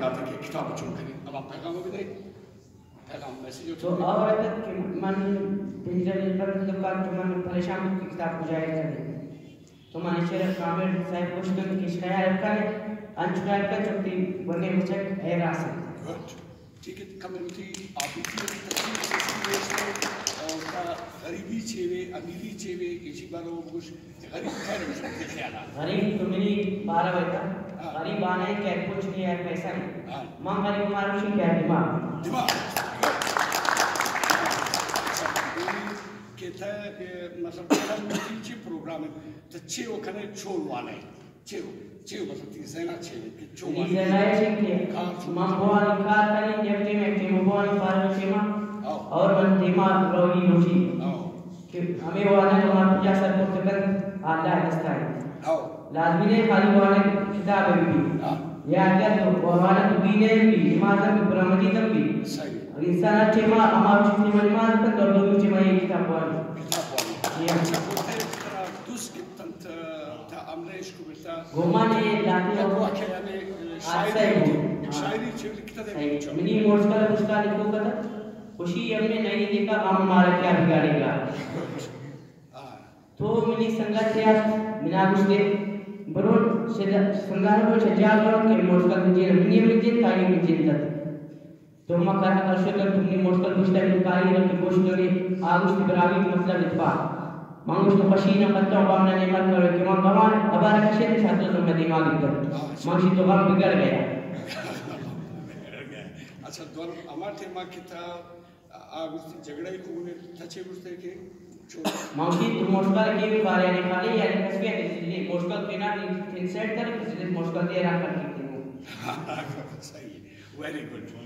آتا کہ کتاب چون کریں اب آپ پیغام بھی دیں پیغام میسیج تو عورت کہ من پنجرے پر دکان تو من پریشان کی کتاب کو جائے کریں تو من شیخ کامل صاحب پوچھتے ہیں کہ خیال کرے انچکار کا چکتی بنے مچک اے راسد گڈ ٹھیک ہے کمیونٹی آپ کی تفصیل سے سیریس اور غریبی چھوے امیری چھوے کسی بار وہ کچھ غریب خیر ہے خیالات غریب تو میری 12 بتا غریب آنے کہ کچھ نہیں ہے پیسہ نہیں ماں غریب مارو کیا دماغ دماغ کہتا ہے کہ مطلب تیچی پروگرام ہے تو چھو کھنے چھوڑ والا ہے چھو مطلب تی زینا چھو چھو والا ہے زینا ہے چھو ماں بوانی کار کریں جب تی میں تیمو بوانی فارغ چھما اور من دماغ روحی روشی کہ ہمیں وانا جو ہمارا پجا سر کو تکن آلہ دستا ہے لازمی نہیں خالی وانا کتاب ہے بھی یا کیا تو وانا تو بھی نہیں بھی نماز بھی برامدی تک بھی انسان اچھے ماں ہمارا چیزی میں نماز تک دور دو اچھے ماں یہ کتاب وانا دوست گفتن تا عملش کو بلتا گمانے لاتی ہو کہ یعنی شاعری چھوڑی کتاب ہے منی مورسکال مشکال لکھو کتا خوشی ہم نے نہیں دیکھا ہم ہمارا کیا بگاڑے گا تو منی سنگت سے منا گوش دے برون سنگار کو چھجال کرو کہ مورسکال مجھے منی مجھے تائی مجھے دت تو ہم کہا کہ شکر تم نے مورسکال گوشتا ہے کاری رکھ گوشت نے آگوش کی براوی مسئلہ لطفا مانگوش تو خشینہ خطہ وامنا نعمت کرو کہ وہاں گوان ابارہ کشے تھے ساتھ تو میں دماغی کر مانگوشی تو غم بگڑ گیا اچھا دور ہمارے تیمہ کتاب آگوشتی جگڑائی کھونے تھچے گوشتے کہ مانگوشی تو مورسکال کی بھی بارے نہیں خالی یعنی کسویہ کسی مورسکال پینا انسیٹ کرے کسی مورسکال دے رہا کر کے صحیح ہے ویری گڈ